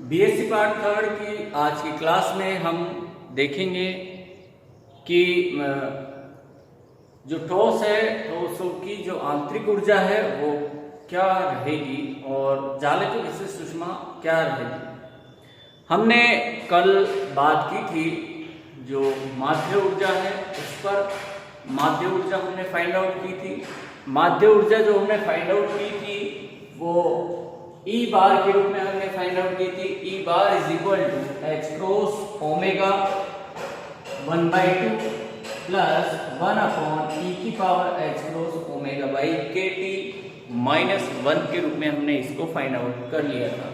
BSc part third की आज की क्लास में हम देखेंगे कि जो ठोस है ठोसों की जो आंतरिक ऊर्जा है वो क्या रहेगी और जालक विशिष्ट ऊष्मा क्या रहेगी। हमने कल बात की थी जो माध्य ऊर्जा है उस पर। माध्य ऊर्जा हमने फाइंड आउट की थी। माध्य ऊर्जा जो हमने फाइंड आउट की थी वो E बार के रूप में हमने फाइंड आउट की थी। E bar is equal to H cross omega 1/2 plus 1 upon E की power H cross omega by KT minus 1 के रूप में हमने इसको फाइंड आउट कर लिया था।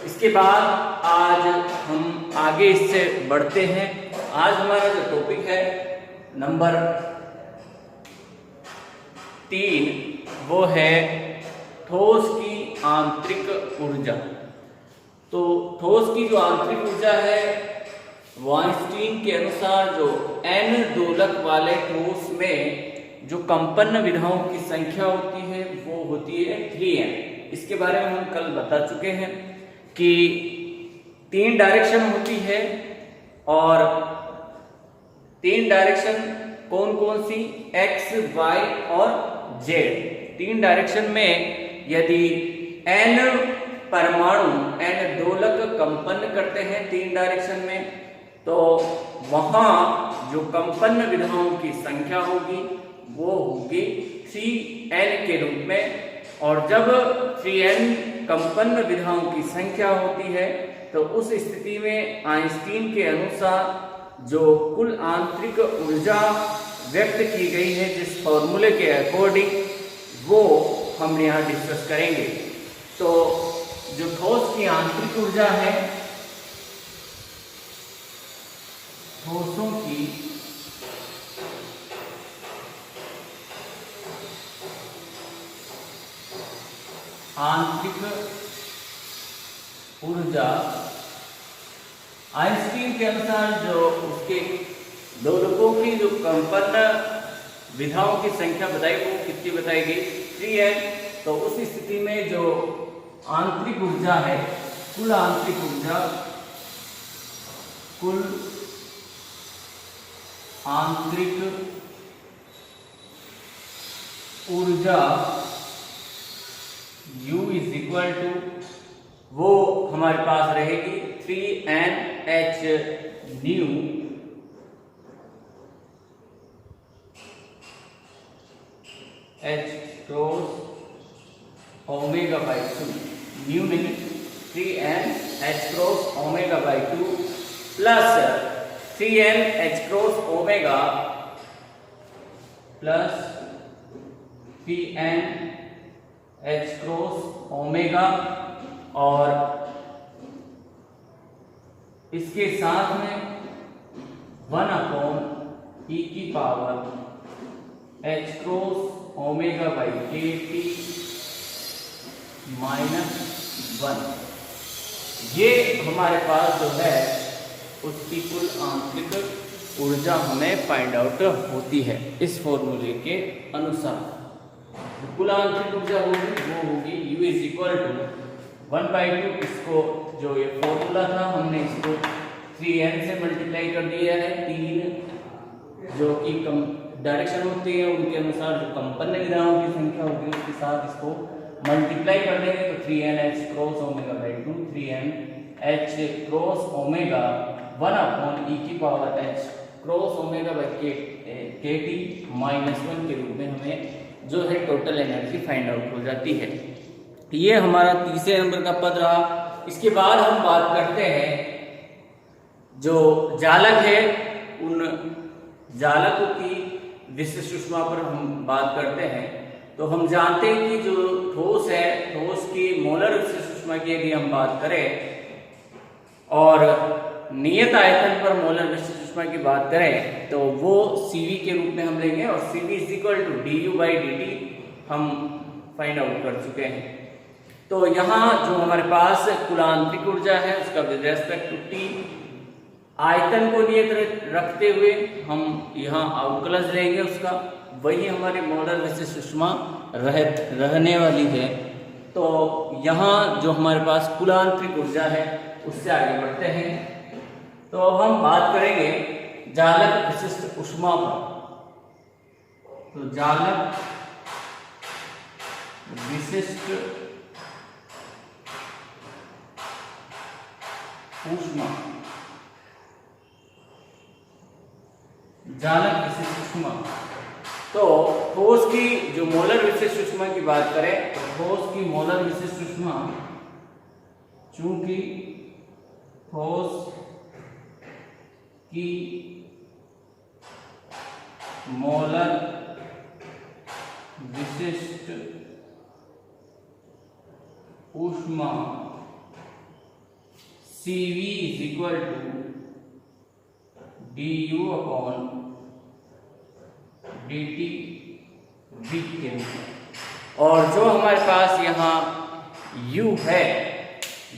इसके बाद आज हम आगे इससे बढ़ते हैं। आज हमारा जो टॉपिक है नंबर 3 वो है ठोस की आंतरिक ऊर्जा। तो ठोस की जो आंतरिक ऊर्जा है वो आइंस्टीन के अनुसार जो n दोलक वाले ठोस में जो कंपन विधाओं की संख्या होती है वो होती है 3n। इसके बारे में हम कल बता चुके हैं कि 3 डायरेक्शन होती है और 3 डायरेक्शन कौन कौन सी, x, y और z। 3 डायरेक्शन में यदि n परमाणु n दोलक कंपन करते हैं 3 डायरेक्शन में तो वहां जो कंपन विधाओं की संख्या होगी वो होगी 3n के रूप में। और जब 3n कंपन विधाओं की संख्या होती है तो उस स्थिति में आइंस्टीन के अनुसार जो कुल आंतरिक ऊर्जा व्यक्त की गई है जिस फॉर्मूले के अकॉर्डिंग वो हम यहाँ डिस्कस करेंगे। तो जो ठोस की आंतरिक ऊर्जा है, ठोसों की आंतरिक ऊर्जा आइंस्टीन के अनुसार जो उसके दोलकों की जो कंपन विधाओं की संख्या बताई वो कितनी बताई गई, 3n। तो उस स्थिति में जो आंतरिक ऊर्जा है, कुल आंतरिक ऊर्जा, कुल आंतरिक ऊर्जा U इज इक्वल टू वो हमारे पास रहेगी 3NH new H cross omega by 2, new नहीं 3NH cross omega by 2 plus 3NH cross omega plus 3NH cross omega और इसके साथ में 1 अपॉन E की power H cross omega by KT minus 1। ये हमारे पास जो है उसकी कुल आंतरिक ऊर्जा हमें फाइंड आउट होती है इस फॉर्मूले के अनुसार। कुल आंतरिक ऊर्जा होगी वो होगी U इज इक्वल टू 1/2। इसको जो ये फॉर्मूला था हमने इसको 3n से मल्टीप्लाई कर दिया है। 3 जो कि डायरेक्शन होती है उनके अनुसार जो कंपन विधाओं की संख्या होती है उसके साथ इसको मल्टीप्लाई कर देंगे तो 3NH cross omega by 2 3NH cross omega 1 upon E की power H cross omega by KT minus 1 के रूप में हमें जो है टोटल एनर्जी फाइंड आउट हो जाती है। ये हमारा तीसरे नंबर का पद रहा। इसके बाद हम बात करते हैं जो जालक है उन जालकों की विशिष्ट ऊष्मा पर हम बात करते हैं। तो हम जानते हैं कि जो ठोस है ठोस की मोलर विशिष्ट ऊष्मा की यदि हम बात करें और नियत आयतन पर मोलर विशिष्ट ऊष्मा की बात करें तो वो Cv के रूप में हम लेंगे और Cv is equal to du/dt हम फाइंड आउट कर चुके हैं। तो यहाँ जो हमारे पास कुल आंतरिक ऊर्जा है उसका विद रेस्पेक्ट टू T आयतन को नियत रखते हुए हम यहाँ अवकलज लेंगे उसका, वही हमारी मोलर विशिष्ट ऊष्मा रहने वाली है। तो यहाँ जो हमारे पास कुलांतरिक ऊर्जा है उससे आगे बढ़ते हैं। तो हम बात करेंगे जालक विशिष्ट ऊष्मा पर। तो जालक विशिष्ट ऊष्मा, जालक विशिष्ट ऊष्मा। तो ठोस की जो मोलर विशिष्ट ऊष्मा की बात करें तो ठोस की मोलर विशिष्ट ऊष्मा, चूंकि ठोस की मोलर विशिष्ट ऊष्मा CV is equal to du upon dt v के रूप में। और जो हमारे पास यहाँ u है,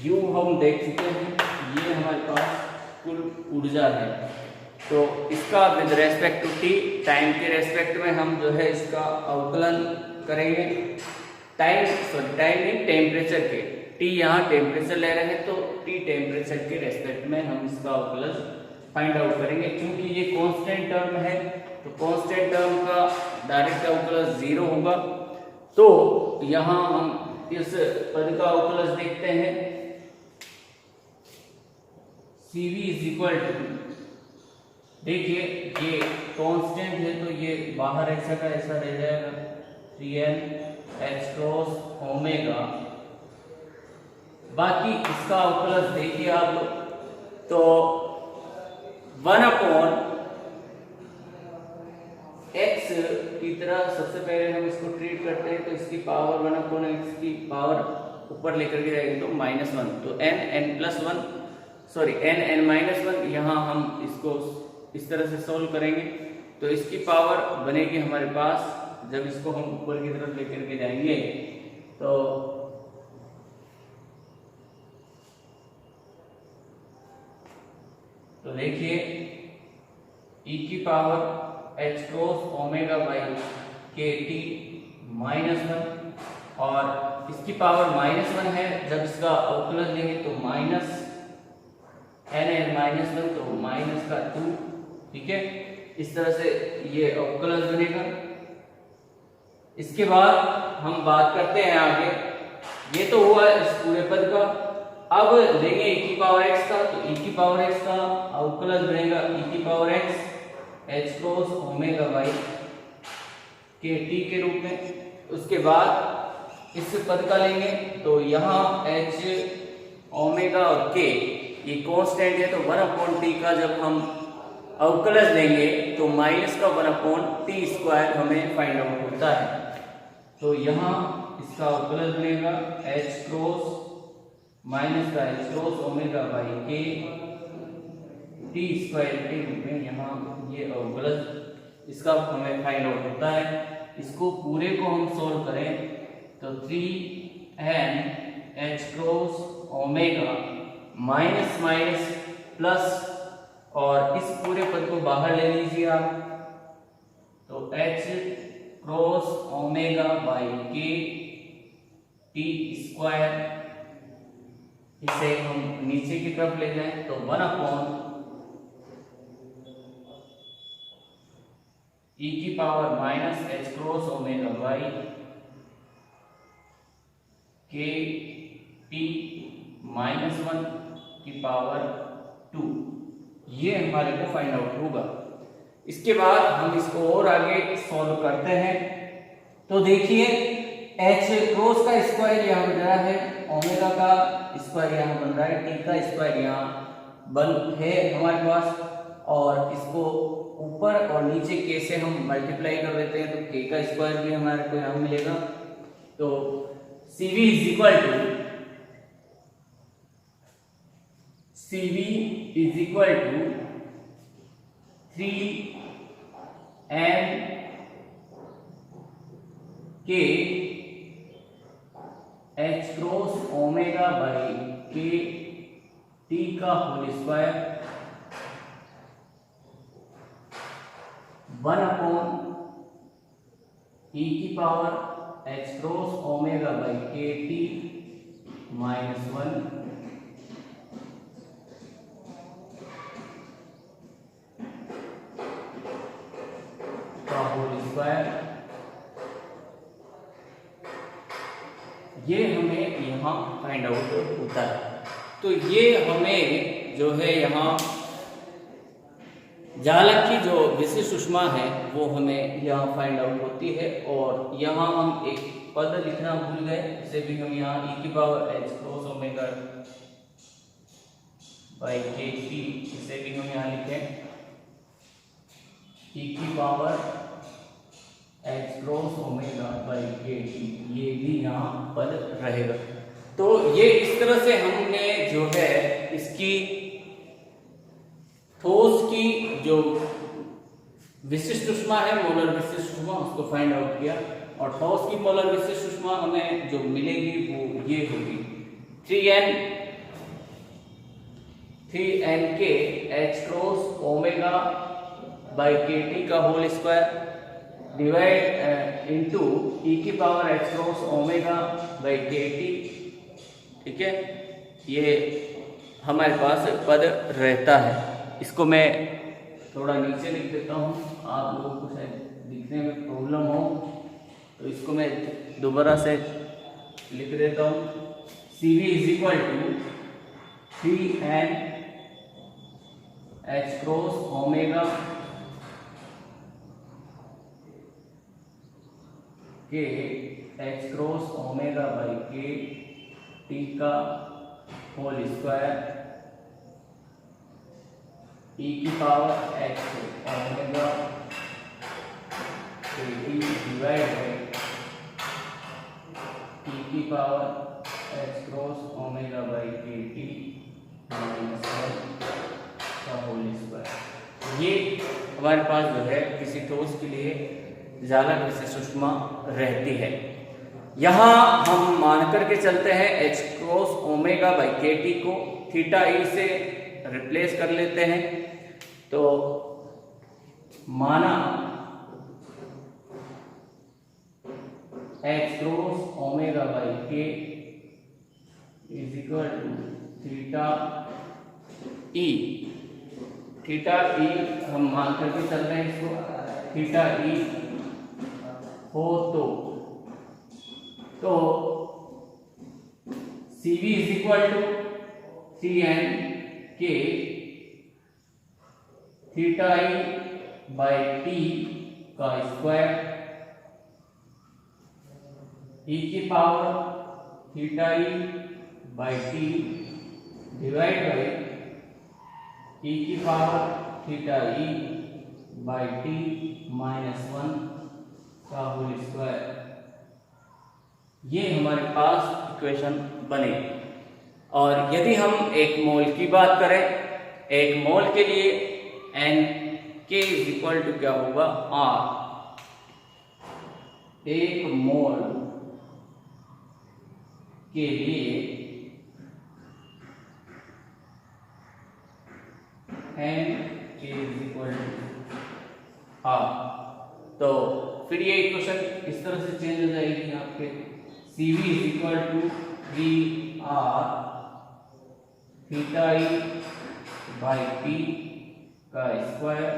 u हम देख चुके हैं, ये हमारे पास कुल ऊर्जा है। तो इसका with respect to t, time के रेस्पेक्ट में हम जो है इसका अवकलन करेंगे। टाइम नहीं, टेम्परेचर के, t यहाँ टेम्परेचर ले रहे हैं तो t टेम्परेचर के रेस्पेक्ट में हम इसका अवकलन फाइंड आउट करेंगे। क्योंकि ये कांस्टेंट टर्म है तो कांस्टेंट टर्म का डायरेक्ट अवकलज 0 होगा। तो यहाँ हम इस पद का अवकलज देखते हैं, CV इज इक्वल टू, देखिए ये कांस्टेंट है तो ये बाहर ऐसा का ऐसा रह जाएगा, 3n h ओमेगा। बाकी इसका अवकलज देखिए आप, तो 1 अपॉन x की तरह सबसे पहले हम इसको ट्रीट करते हैं। तो इसकी पावर 1 अपॉन x की पावर ऊपर लेकर के जाएंगे तो -1, तो n -1, यहाँ हम इसको इस तरह से सोल्व करेंगे तो इसकी पावर बनेगी हमारे पास, जब इसको हम ऊपर की तरफ लेकर के जाएंगे तो देखिए e की power h cross omega by kt -1, और इसकी पावर -1 है, जब इसका अवकलन लेंगे तो -n तो माइनस का 2, ठीक है। इस तरह से ये अवकलन बनेगा। इसके बाद हम बात करते हैं आगे, ये तो हुआ इस पूरे पद का। अब लेंगे e की पावर x का, तो e की पावर x का अवकलन बनेगा e की power x h cross omega by kt के रूप में। उसके बाद इस पद का लेंगे तो यहाँ h ओमेगा और k ये कांस्टेंट है, तो 1 अपॉन t का जब हम अवकलज लेंगे तो माइनस का 1 अपॉन t स्क्वायर हमें फाइंड आउट होता है। तो यहाँ इसका अवकलज बनेगा h क्रॉस माइनस का h cross omega by k t square के रूप में यहाँ ये अवकलज इसका हमें फाइंड आउट होता है। इसको पूरे को हम सोल्व करें तो 3n h cross omega minus minus plus, और इस पूरे पद को बाहर ले लीजिए आप, तो h cross omega by k t square, इसे हम नीचे की तरफ ले जाएं तो 1 अपॉन e की power minus h cross omega by k t -1 की पावर 2, ये हमारे को फाइंड आउट होगा। इसके बाद हम इसको और आगे सॉल्व करते हैं। तो देखिए h क्रॉस का स्क्वायर यहाँ बन रहा है, ओमेगा का स्क्वायर यहाँ बन रहा है, t का स्क्वायर यहाँ बन है हमारे पास, और इसको ऊपर और नीचे k से हम मल्टीप्लाई कर देते हैं तो k का स्क्वायर भी हमारे को यहाँ मिलेगा। तो CV is equal to 3n k h cross omega by k t का होल स्क्वायर 1 अपॉन e की power H cross omega by के टी माइनस 1 का होल स्क्वायर। ये हमें यहाँ फाइंड आउट होता है। तो ये हमें जो है यहाँ जालक की जो विशिष्ट ऊष्मा है वो हमें यहाँ फाइंड आउट होती है। और यहाँ हम एक पद लिखना भूल गए, इसे भी हम यहाँ e की power h cross omega by के टी, इसे भी हम यहाँ लिखें e की power h cross omega by के टी, ये भी यहाँ पद रहेगा। तो ये इस तरह से हमने जो है इसकी ठोस की जो विशिष्ट ऊष्मा है, मोलर विशिष्ट ऊष्मा, उसको फाइंड आउट किया। और ठोस की मोलर विशिष्ट ऊष्मा हमें जो मिलेगी वो ये होगी 3n के h क्रॉस ओमेगा बाई के टी का whole square divide into e की power h cross omega by के टी। ठीक है, ये हमारे पास पद रहता है। इसको मैं थोड़ा नीचे लिख देता हूँ, आप लोगों को शायद लिखने में प्रॉब्लम हो, तो इसको मैं दोबारा से लिख देता हूँ। C V is equal to 3n h cross omega k h cross omega by के टी का होल स्क्वायर e की power h omega k T divide by e की power h cross omega by के T minus 1 का whole square. ये हमारे पास जो है किसी ठोस के लिए जालक विशिष्ट ऊष्मा रहती है। यहाँ हम मान करके चलते हैं h क्रॉस ओमेगा बाई के टी को थीटा ई से रिप्लेस कर लेते हैं। तो माना h cross omega by k is equal to theta E. Theta E हम मान करके चल रहे हैं इसको, थीटा ई हो तो C V is equal to 3n k theta E by T का स्क्वायर e की power theta E by T divide by e की power theta E by T minus 1 का होल स्क्वायर। ये हमारे पास equation बने। और यदि हम एक मोल की बात करें, एक मोल के लिए n k is equal to क्या होगा r। एक मोल के लिए n k is equal to r। तो फिर ये इक्वेशन इस तरह से चेंज हो जाएगी आपके C V is equal to 3r theta E by T का स्क्वायर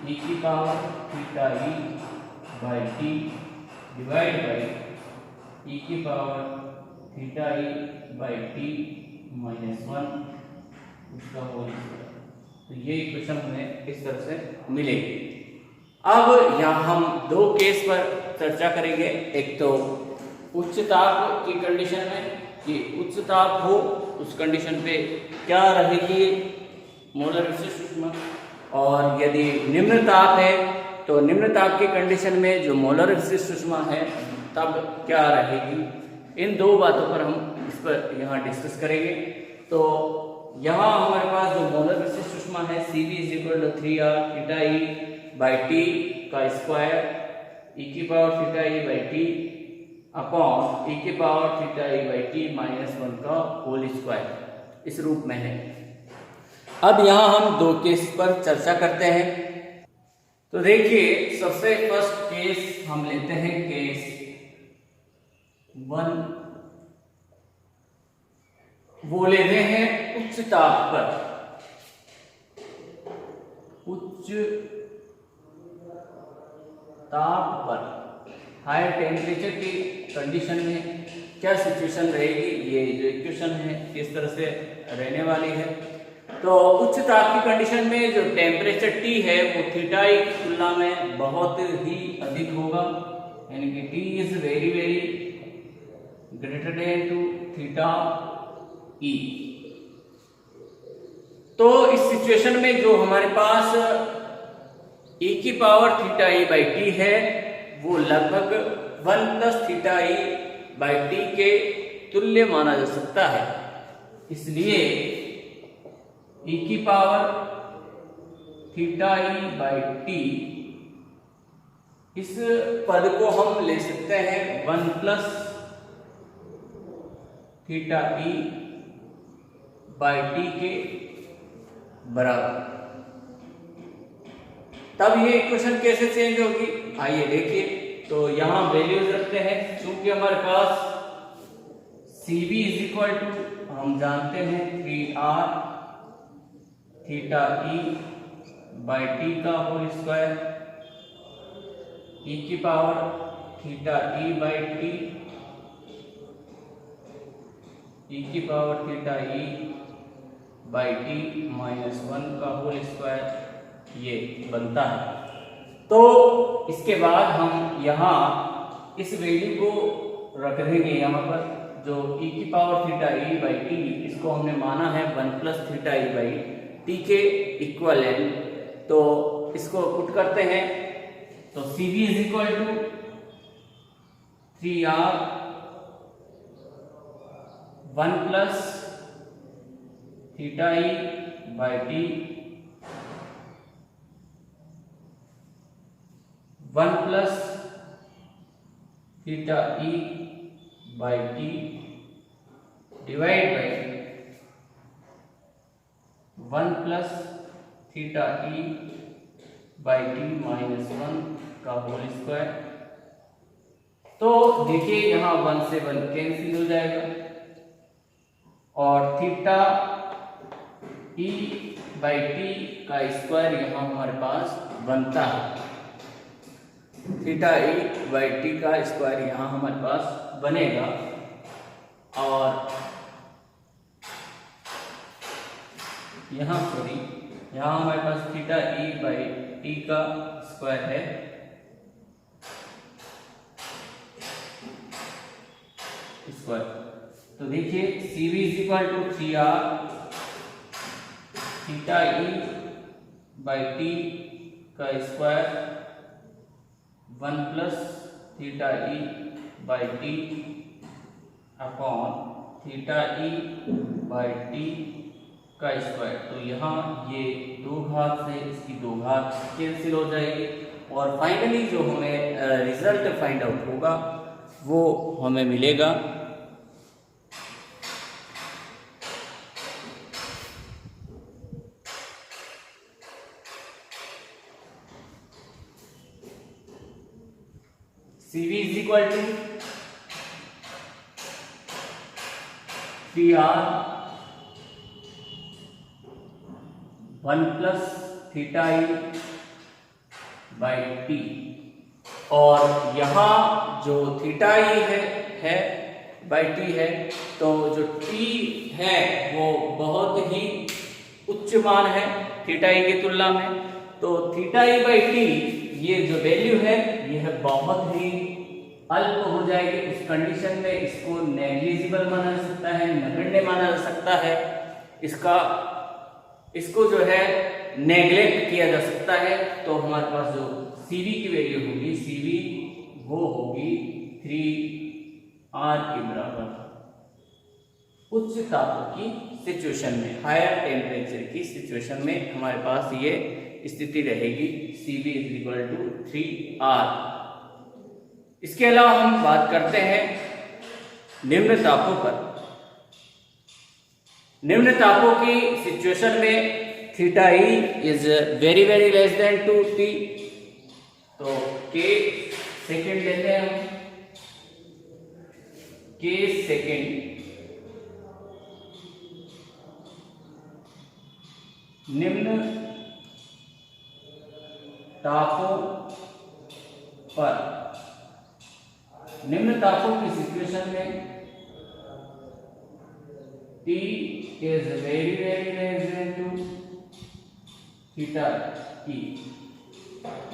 e की power theta E by T divide by e की power theta E by T minus 1 उसका होल स्क्वायर। तो ये इक्वेशन हमें इस तरह से मिलेगी। अब यहाँ हम दो केस पर चर्चा करेंगे। एक तो उच्च ताप की कंडीशन में कि उच्च ताप हो, उस कंडीशन पे क्या रहेगी मोलर विशिष्ट ऊष्मा, और यदि निम्न ताप है तो निम्न ताप की कंडीशन में जो मोलर विशिष्ट ऊष्मा है तब क्या रहेगी। इन दो बातों पर हम इस पर यहाँ डिस्कस करेंगे। तो यहाँ हमारे पास जो मोलर विशिष्ट ऊष्मा है C V is equal to 3r theta E by T का स्क्वायर e की power theta E by T upon e की power theta E by T minus 1 का होल स्क्वायर इस रूप में है। अब यहाँ हम दो केस पर चर्चा करते हैं। तो देखिए सबसे फर्स्ट केस हम लेते हैं केस 1, वो लेते हैं उच्च ताप पर, उच्च ताप पर हायर टेम्परेचर की कंडीशन में क्या सिचुएशन रहेगी, ये जो इक्वेशन है इस तरह से रहने वाली है। तो उच्च ताप की कंडीशन में जो टेम्परेचर T है वो थीटा ई की तुलना में बहुत ही अधिक होगा, यानी कि T is very very greater than to theta E. तो इस सिचुएशन में जो हमारे पास e की power theta E by T है वो लगभग 1 plus theta E by T के तुल्य माना जा सकता है। इसलिए e की power theta E by T, इस पद को हम ले सकते हैं 1 plus theta E by T के बराबर। तब ये इक्वेशन कैसे चेंज होगी, आइए देखिए। तो यहां वैल्यूज रखते हैं, क्योंकि हमारे पास Cv इज इक्वल टू हम जानते हैं 3r theta E by T का होल स्क्वायर, e की power theta E by T, e की power theta E by T minus 1 का होल स्क्वायर, ये बनता है। तो इसके बाद हम यहाँ इस वैल्यू को रख देंगे यहाँ पर, जो e की power theta E by T, इसको हमने माना है 1 plus theta E by T के इक्वलेंट। तो इसको पुट करते हैं, तो Cv is equal to 3r 1 plus theta E by T 1 plus theta E by T divide by 1 plus theta E by T minus 1 का होल स्क्वायर। तो देखिए यहाँ 1 से 1 कैंसिल हो जाएगा और थीटा ई बाई टी का स्क्वायर यहाँ हमारे पास बनता है, थीटा ई बाई टी का स्क्वायर यहाँ हमारे पास बनेगा। और यहाँ यहाँ हमारे पास थीटा ई बाई टी का स्क्वायर है, स्क्वायर। तो देखिए Cv is equal to 3r theta E by T का square 1 plus theta E by T upon theta E by T का स्क्वायर। तो यहाँ ये 2 घात से इसकी 2 घात कैंसिल हो जाएगी और फाइनली जो हमें रिजल्ट फाइंड आउट होगा वो हमें मिलेगा Cv is equal to 3r 1 plus theta E by T. और यहाँ जो थीटा ई है बाई टी है, तो जो टी है वो बहुत ही उच्च मान है थीटा ई की तुलना में। तो थीटा ई बाई टी ये जो वैल्यू है यह बहुत ही अल्प हो जाएगी। उस कंडीशन में इसको नेग्लिजिबल माना जा सकता है, नगण्य माना जा सकता है, इसको जो है नेग्लेक्ट किया जा सकता है। तो हमारे पास जो Cv की वैल्यू होगी, Cv वो होगी 3r के बराबर उच्च ताप की सिचुएशन में, हायर टेम्परेचर की सिचुएशन में हमारे पास ये स्थिति रहेगी Cv is equal to 3r। इसके अलावा हम बात करते हैं निम्न तापों पर। निम्न तापों की सिचुएशन में theta E is very very less then 2t तो के सेकेंड लेते हैं हम, के सेकेंड निम्न तापों पर, निम्न तापों की सिचुएशन में T is very very less than to theta E,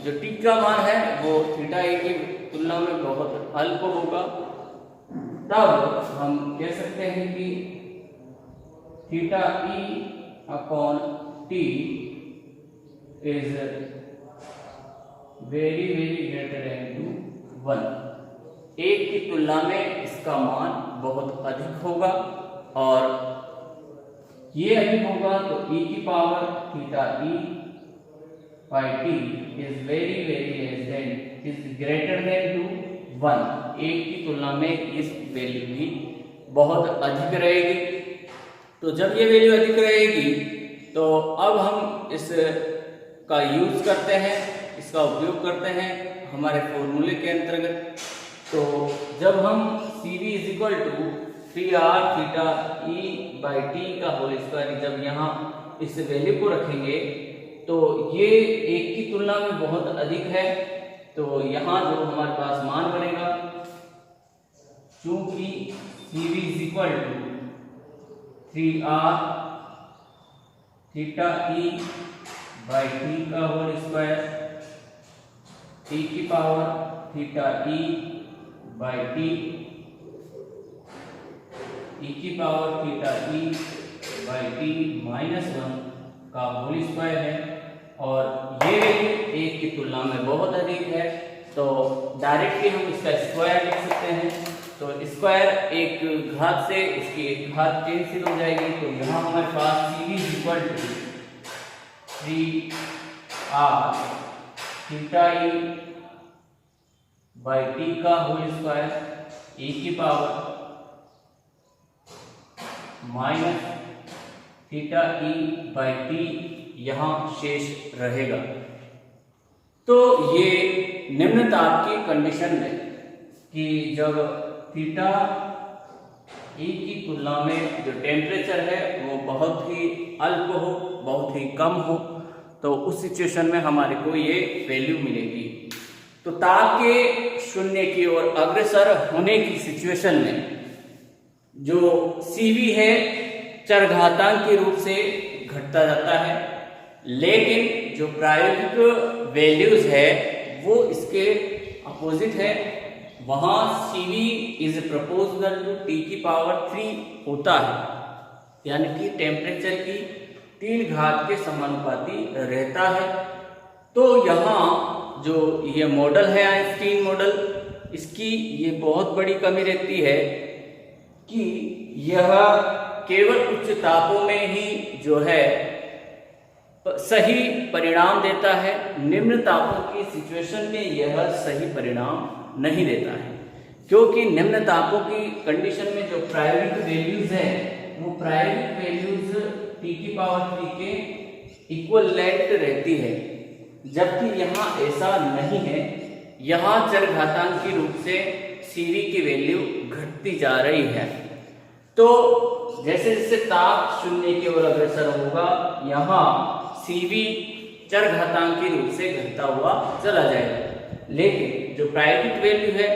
जो T का मान है वो थीटा E की तुलना में बहुत अल्प होगा, तब हम कह सकते हैं कि theta E upon T is very very greater than to 1, एक की तुलना में इसका मान बहुत अधिक होगा, और ये अधिक होगा तो e की power theta E by T is very very less than, is greater than to 1, एक की तुलना में इस वैल्यू भी बहुत अधिक रहेगी। तो जब ये वैल्यू अधिक रहेगी तो अब हम इस का यूज करते हैं, इसका उपयोग करते हैं हमारे फॉर्मूले के अंतर्गत। तो जब हम CV is equal to 3r theta E by T का होल स्क्वायर, जब यहाँ इस वैल्यू को रखेंगे तो ये एक की तुलना में बहुत अधिक है, तो यहाँ जो हमारे पास मान बनेगा, चूंकि CV is equal to 3r theta E by T का होल स्क्वायर, e की power theta E by T, e की power theta E by T -1 का होल स्क्वायर है, और ये वैल्यू एक की तुलना में बहुत अधिक है, तो डायरेक्टली हम इसका स्क्वायर लिख सकते हैं। तो स्क्वायर एक घात से इसकी एक घात कैंसिल हो जाएगी, तो यहाँ हमारे पास CV is equal to 3r theta E by T का होल स्क्वायर, e की power minus theta E by T यहाँ शेष रहेगा। तो ये निम्न ताप की कंडीशन में कि जब थीटा E की तुलना में जो टेम्परेचर है वो बहुत ही अल्प हो, बहुत ही कम हो, तो उस सिचुएशन में हमारे को ये वैल्यू मिलेगी। तो ताप के शून्य की ओर अग्रसर होने की सिचुएशन में जो CV है चरघातांक के रूप से घटता जाता है, लेकिन जो प्रायोगिक वैल्यूज है वो इसके अपोजिट है, वहां CV is proportional to T की पावर 3 होता है, यानी कि टेम्परेचर की 3 घात के समानुपाती रहता है। तो यहाँ जो ये मॉडल है आइंस्टीन मॉडल, इसकी ये बहुत बड़ी कमी रहती है कि यह केवल उच्च तापों में ही जो है सही परिणाम देता है, निम्न तापों की सिचुएशन में यह सही परिणाम नहीं देता है, क्योंकि निम्न तापों की कंडीशन में जो प्रायोगिक वैल्यूज है वो प्रायोगिक वैल्यूज T की पावर 3 के इक्वलेंट रहती है, जबकि यहाँ ऐसा नहीं है, यहाँ चरघातांक के रूप से CV की वैल्यू घटती जा रही है। तो जैसे जैसे ताप शून्य की ओर अग्रसर होगा, यहाँ CV चरघातांक के रूप से घटता हुआ चला जाएगा, लेकिन जो प्रायोगिक वैल्यू है,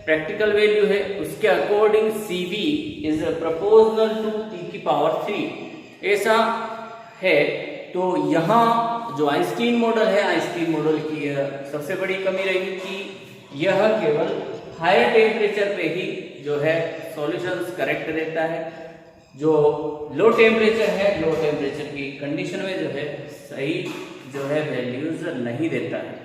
प्रैक्टिकल वैल्यू है, उसके according CV is proportional to T की पावर 3 ऐसा है। तो यहाँ जो आइंस्टीन मॉडल है, आइंस्टीन मॉडल की यह सबसे बड़ी कमी रहेगी कि यह केवल हायर टेम्परेचर पे ही जो है सॉल्यूशंस करेक्ट रहता है, जो लो टेम्परेचर है, लो टेम्परेचर की कंडीशन में जो है सही जो है वैल्यूज नहीं देता है।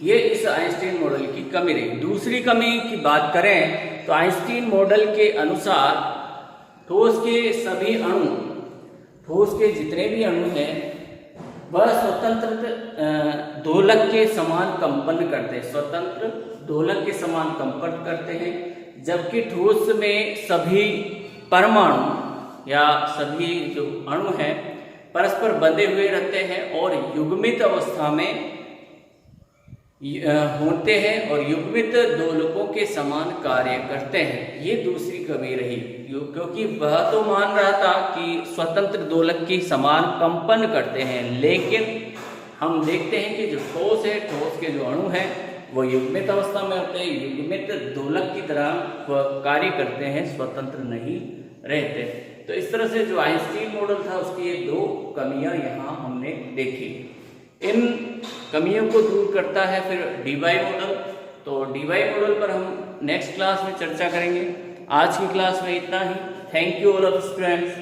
ये इस आइंस्टीन मॉडल की कमी रही। दूसरी कमी की बात करें तो आइंस्टीन मॉडल के अनुसार ठोस के सभी अणु, ठोस के जितने भी अणु हैं वह स्वतंत्र दोलक के समान कंपन करते हैं, स्वतंत्र दोलक के समान कंपन करते हैं, जबकि ठोस में सभी परमाणु या सभी जो अणु हैं परस्पर बंधे हुए रहते हैं और युग्मित अवस्था में होते हैं और युग्मित दोलकों के समान कार्य करते हैं। ये दूसरी कमी रही, क्योंकि वह तो मान रहा था कि स्वतंत्र दोलक की समान कंपन करते हैं, लेकिन हम देखते हैं कि जो ठोस है, ठोस के जो अणु हैं वो युग्मित अवस्था में होते हैं, युग्मित दोलक की तरह वह कार्य करते हैं, स्वतंत्र नहीं रहते। तो इस तरह से जो आइंस्टीन मॉडल था उसकी ये दो कमियां यहाँ हमने देखी। इन कमियों को दूर करता है फिर डीवाई मॉडल। तो डीवाई मॉडल पर हम नेक्स्ट क्लास में चर्चा करेंगे। आज की क्लास में इतना ही। Thank you all of students.